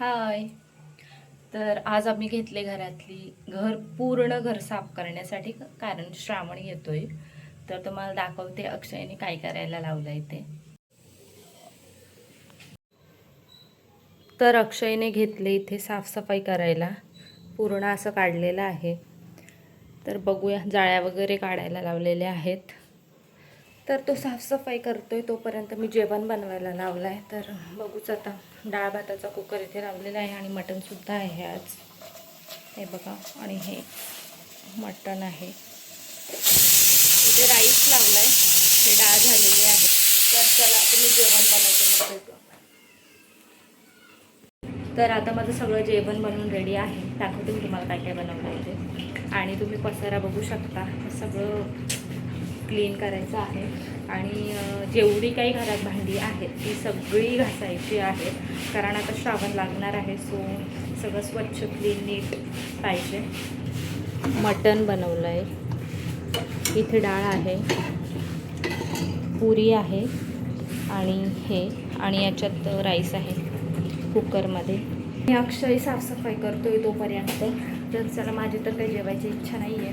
हाय. तर आज आम्ही घेतले पूर्ण घर साफ करण्यासाठी, कारण श्रावण येतोय. तर तुम्हाला दाखवते अक्षयने काय करायला लावलंय ते. तर अक्षयने घेतले इथे साफसफाई करायला, पूर्ण असं काढलेलं आहे. तर बघूया, जाळ्या वगैरे काढायला लावलेल्या आहेत. तर तो साफसफाई करतोय, तोपर्यंत मी जेवण बनवायला लावलं आहे. तर बघूच आता. डाळ भाताचा कुकर इथे लावलेला आहे आणि मटणसुद्धा आहे आज. हे बघा, आणि हे मटण आहे. इथे राईस लावला आहे, हे डाळ झालेली आहे. तर चला तुम्ही जेवण बनवतो. तर आता माझं सगळं जेवण बनवून रेडी आहे. दाखवते मी तुम्हाला काय काय बनवलं आहे ते. आणि तुम्ही पसारा बघू शकता, सगळं क्लीन करायचं आहे. आणि जेवढी काही घरात भांडी आहेत ती सगळी घासायची आहेत, कारण आता श्रावण लागणार आहे. सो सगळं स्वच्छ क्लीन नीट पाहिजे. मटण बनवलं आहे, इथे डाळ आहे, पुरी आहे आणि याच्यात राईस आहे कुकरमध्ये. मी अक्षय साफसफाई करतोय तोपर्यंत. तर चला, माझी तर काही जेवायची इच्छा नाही आहे.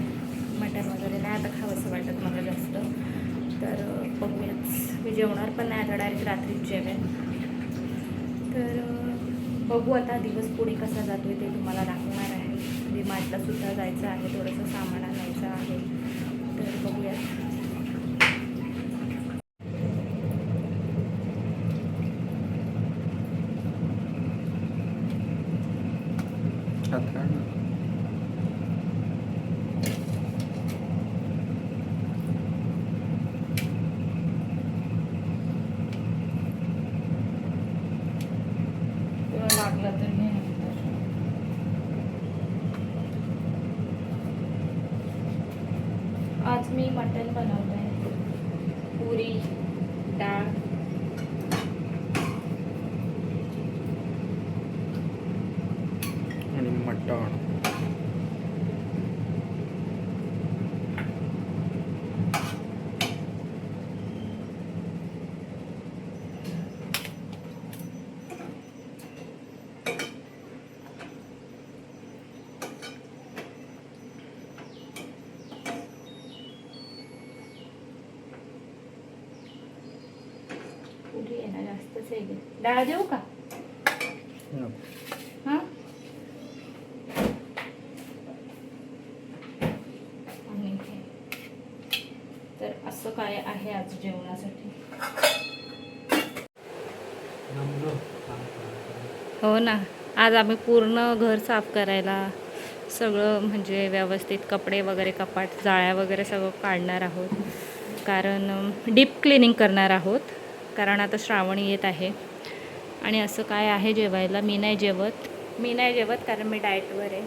मटण वगैरे नाही आता खावंसं वाटत मला जास्त. तर बघूयाच, मी जेवणार पण नाही आता, डायरेक्ट रात्रीच जेवेन. तर बघू आता दिवस पुढे कसा जातो आहे ते तुम्हाला दाखवणार आहे. डीमार्टलासुद्धा जायचं आहे, थोडंसं सामान आणायचं आहे. तर बघूयात. लागला तर हे आज मी मटण बनवलं आहे, पुरी, डाळ, आणि मटण. पुरी आहे ना, जास्तच आहे. डाळ देऊ का? हां, तर असं काय आहे आज जेवणासाठी. हो ना, आज आम्ही पूर्ण घर साफ करायला सगळं म्हणजे व्यवस्थित कपडे वगैरे, कपाट, जाळ्या वगैरे सगळं काढणार आहोत. कारण डीप क्लिनिंग करणार आहोत, कारण आता श्रावण येत आहे. आणि असं काय आहे जेवायला. मी नाही जेवत कारण मी डाएटवर आहे.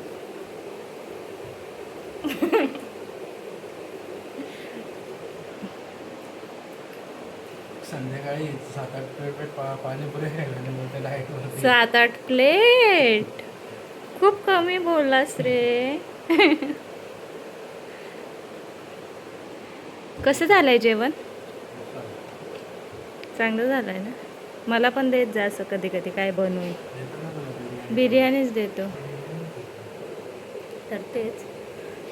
संध्याकाळी 7-8 प्लेट पाणीपुरी खायला. 7-8 प्लेट खूप कमी बोललास रे. कसं झालंय जेवण? चांगलं झालंय ना? मला पण देत जा असं कधी कधी काय बनवून. बिर्याणीच देतो. तर तेच,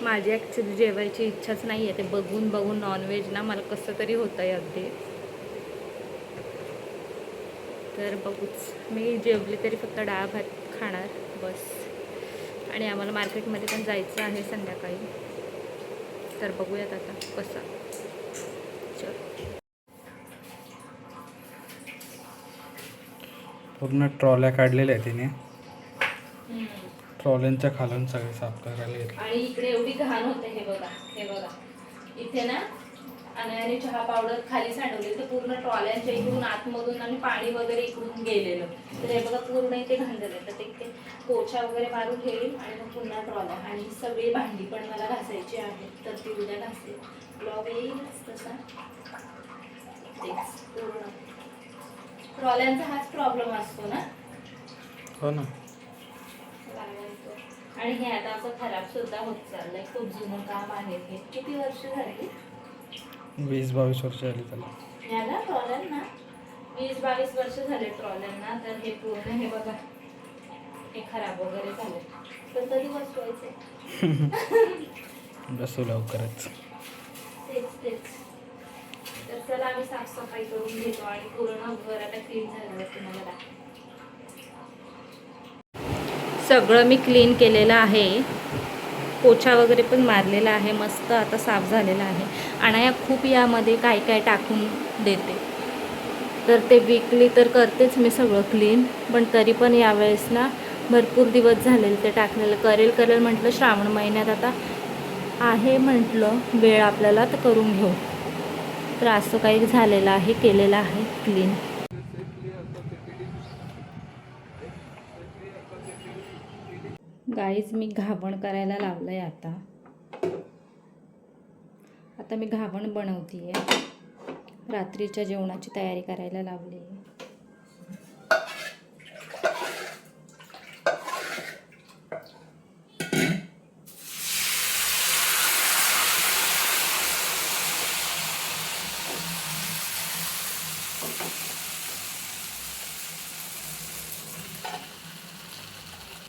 माझी ॲक्च्युली जेवायची इच्छाच नाही आहे. ते बघून बघून नॉनव्हेज ना मला कसं तरी होतं आहे अगदी. तर बघूच, मी जेवली तरी फक्त डाळ भात खाणार बस. आणि आम्हाला मार्केटमध्ये पण जायचं आहे संध्याकाळी. तर बघूयात आता कसं. पूर्ण ट्रॉल्या काढलेल्या आहेत तिने. ट्रॉल्यांच्या खालून सगळे साफ करायला येत. आणि इकडे एवढी घाण होते. हे बघा इथे ना आणि चहा पावडर खाली सांडवली. तर पूर्ण ट्रॉल्यांच्या इकडून आतमधून आणि पाणी वगैरे इकडून गेलेलं. तर हे बघा पूर्ण इथे घाण झालं. तर ते पोछा वगैरे मारून ठेवीन आणि मग पुन्हा ट्रॉल्या. आणि सगळी भांडी पण मला घासायची आहेत, तर ती उद्या घासेल. ब्लॉग येईलच तसा. तेच पूर्ण ट्रॉल्यांचा हाच प्रॉब्लेम असतो ना. हो ना. आणि हे आता असं खराब सुद्धा होत चाललंय. खूप जुनं काम आहे हे. किती वर्ष झाली? 20-22 वर्ष झाली त्याला. याला ट्रॉल्यांना 20-22 वर्ष झाले ट्रॉल्यांना. तर हे पूर्ण हे बघा हे खराब वगैरे झाले तर कधी बसवायचे. बसू लवकरच. तेच तर चला आम्ही साफसफाई करून घेतो आणि पूर्ण घर आता क्लीन झाल्यावर तुम्हाला दाखवते. सगळं मी क्लीन केलेलं आहे, पोछा वगैरे पण मारलेला आहे, मस्त आता साफ झालेला आहे. आणि खूप यामध्ये काय काय टाकून देते, तर ते वीकली तर करतेच मी सगळं क्लीन, पण तरी पण यावेळेस ना भरपूर दिवस झालेले ते टाकलेलं. करेल म्हटलं, श्रावण महिन्यात आता आहे म्हटलं वेळ आपल्याला, तर करून घेऊ. तर असं काही झालेलं आहे, केलेलं आहे क्लीन. गाईज मी घावण करायला लावलंय आता मी घावण बनवतीये. रात्रीच्या जेवणाची तयारी करायला लावली आहे.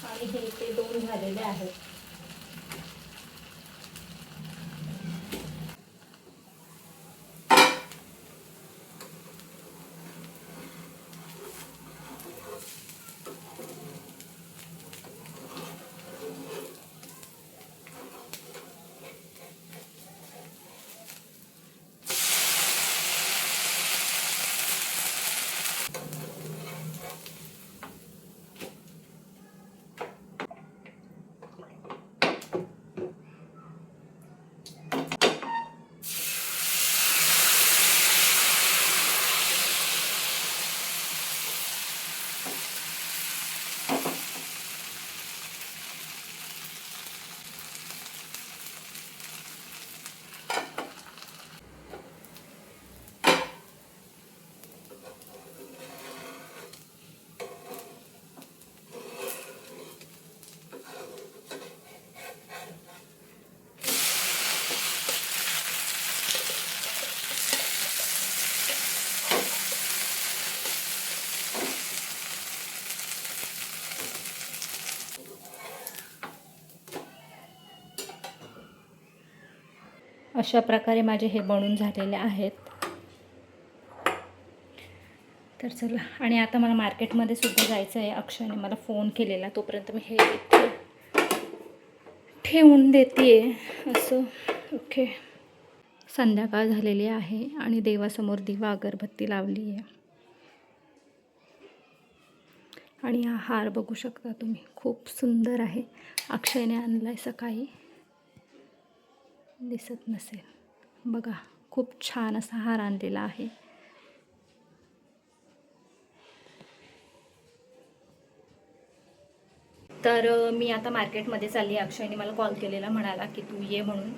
आणि हे इथे 2 झालेले आहेत. अशा प्रकारे माझे हे बनून झालेले आहेत. तर चला, आणि आता मला मार्केटमध्ये सुद्धा जायचं आहे. अक्षयने मला फोन केलेला, तोपर्यंत मी हे इथे ठेवून देते असं. ओके, संध्याकाळ झालेली आहे आणि देवासमोर दिवा अगरबत्ती लावली आहे. आणि हा हार बघू शकता तुम्ही, खूप सुंदर आहे. अक्षयने आणला आहे सकाळी, दिसत नसेल बघा, खूप छान असा हार आणलेला आहे. तर मी आता मार्केटमध्ये चालली. अक्षयने मला कॉल केलेला, म्हणाला की तू ये म्हणून.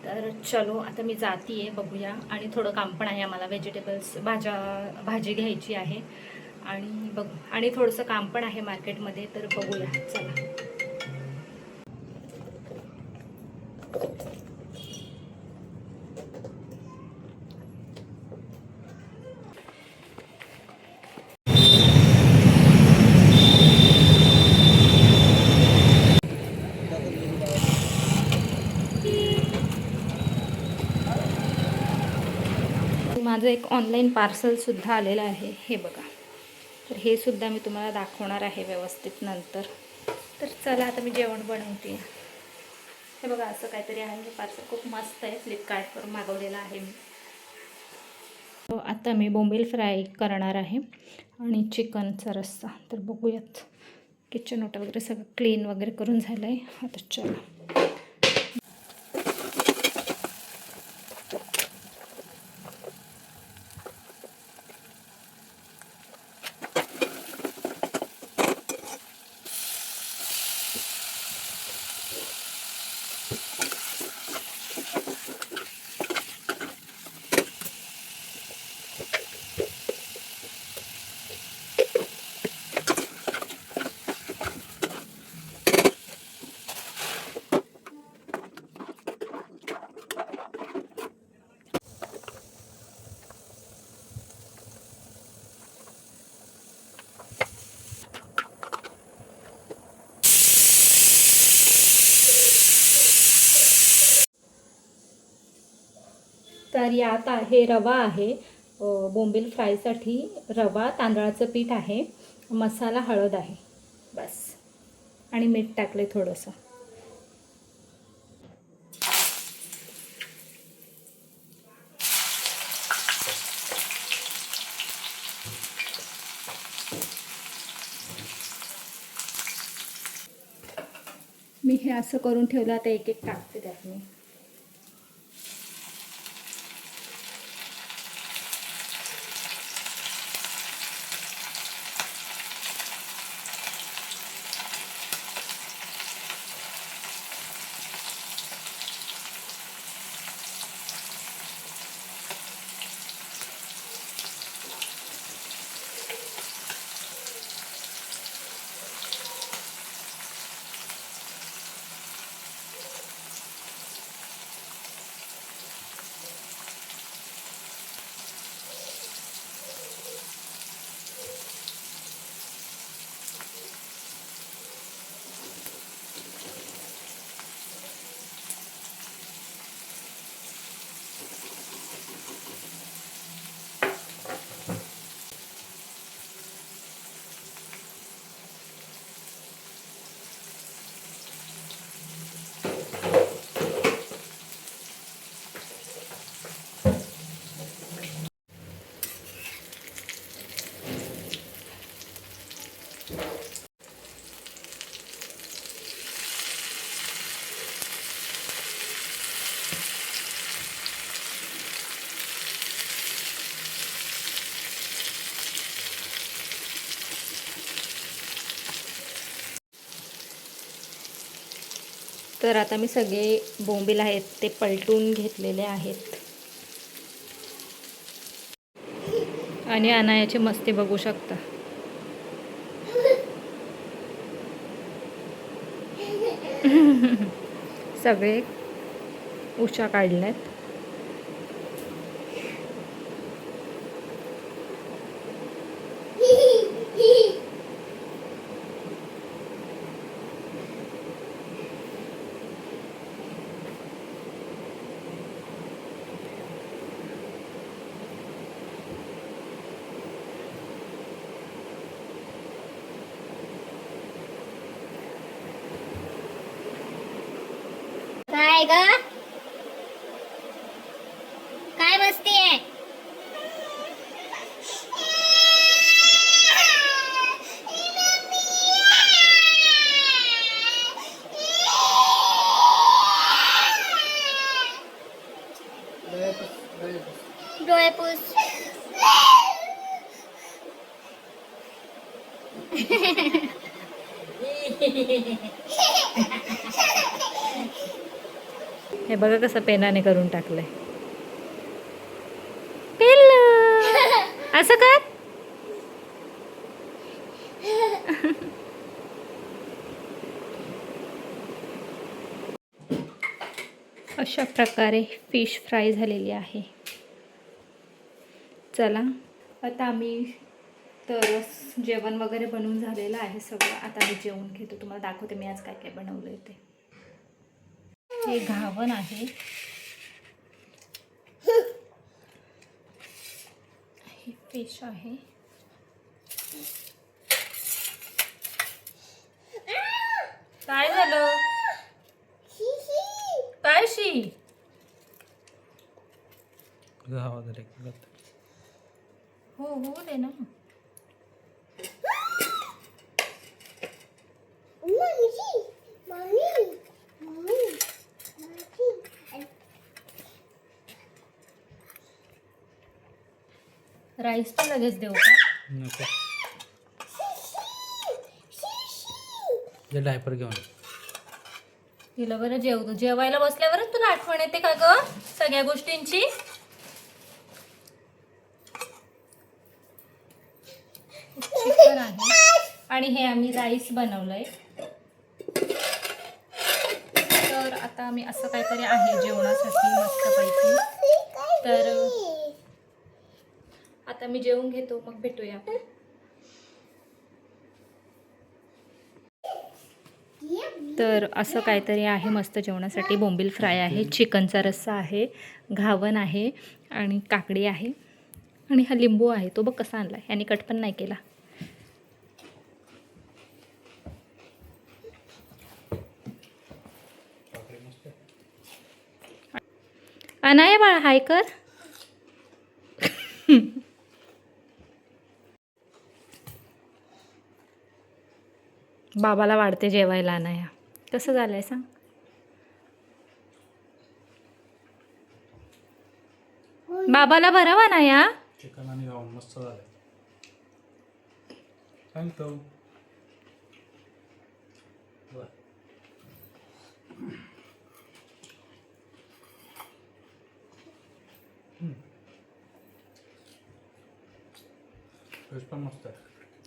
तर चलो आता मी जाती आहे, बघूया. आणि थोडं काम पण आहे आम्हाला, व्हेजिटेबल्स भाजी घ्यायची आहे आणि आणि थोडंसं काम पण आहे मार्केटमध्ये, तर बघूया चला. माझं एक ऑनलाईन पार्सलसुद्धा आलेलं आहे, हे बघा. तर हे सुद्धा मी तुम्हाला दाखवणार आहे व्यवस्थित नंतर. तर चला आता मी जेवण बनवते. हे बघा, असं काहीतरी आहे. हे पार्सल खूप मस्त आहे, फ्लिपकार्टवरून मागवलेलं आहे मी. आता मी बोंबील फ्राय करणार आहे आणि चिकनचा रस्सा. तर बघूयात. किचन ओटा वगैरे सगळं क्लीन वगैरे करून झालं आहे. आता चला. तर यात आहे रवा आहे, बोंबील फ्रायसाठी रवा, तांदळाचं पीठ आहे, मसाला, हळद आहे बस, आणि मीठ टाकले थोडंसं. मी हे असं करून ठेवलं, आता एक एक टाकते त्यात मी. तर आता मी सगळे बोंबील आहेत ते पलटून घेतलेले आहेत, आणि अनायाची मस्ती बघू शकता. सगळे उशा काढल्यात. काय ग, काय बसतीये? डोळे पुस. हे बघा कसं पेनाने करून टाकलंय. पिल्लू असं कर. अशा प्रकारे फिश फ्राय झालेली आहे. चला आता आम्ही तर जेवण वगैरे बनवून झालेलं आहे सगळं. आता मी जेवण घेतो, तुम्हाला दाखवते मी आज काय काय बनवलं आहे ते. हे घावन आहे, हे फिश आहे, काय झालं काय शी हो हो दे ना. राईस तर लगेच देऊ का? नको, डायपर घेऊन तिला बरं जेवतो. जेवायला बसल्यावरच तुला आठवण येते का ग सगळ्या गोष्टींची? चिकन आहे आणि हे आम्ही राईस बनवलंय. तर आता आम्ही असं काहीतरी आहे जेवणासाठी मस्तपैकी. तर आता मी जेवून घेतो, मग भेटूया आपण. तर असं काहीतरी आहे मस्त जेवणासाठी. बोंबील फ्राय आहे, चिकनचा रस्सा आहे, घावन आहे आणि काकडी आहे आणि हा लिंबू आहे. तो बघ कसा आणला, याने कट पण नाही केला. अनाया बाळा हाय कर. बाबाला वाढते जेवायला अनाया. कसं झालंय सांग. बाबाला भरावा अनाया. चिकन आणि गाऊन मस्त झालं. सांगतो. पण मस्त आहे.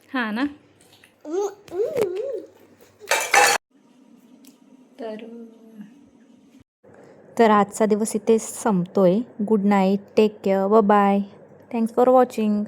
हां ना. तर आजचा दिवस इथे संपतोय. Good night, take care, bye. Thanks for watching.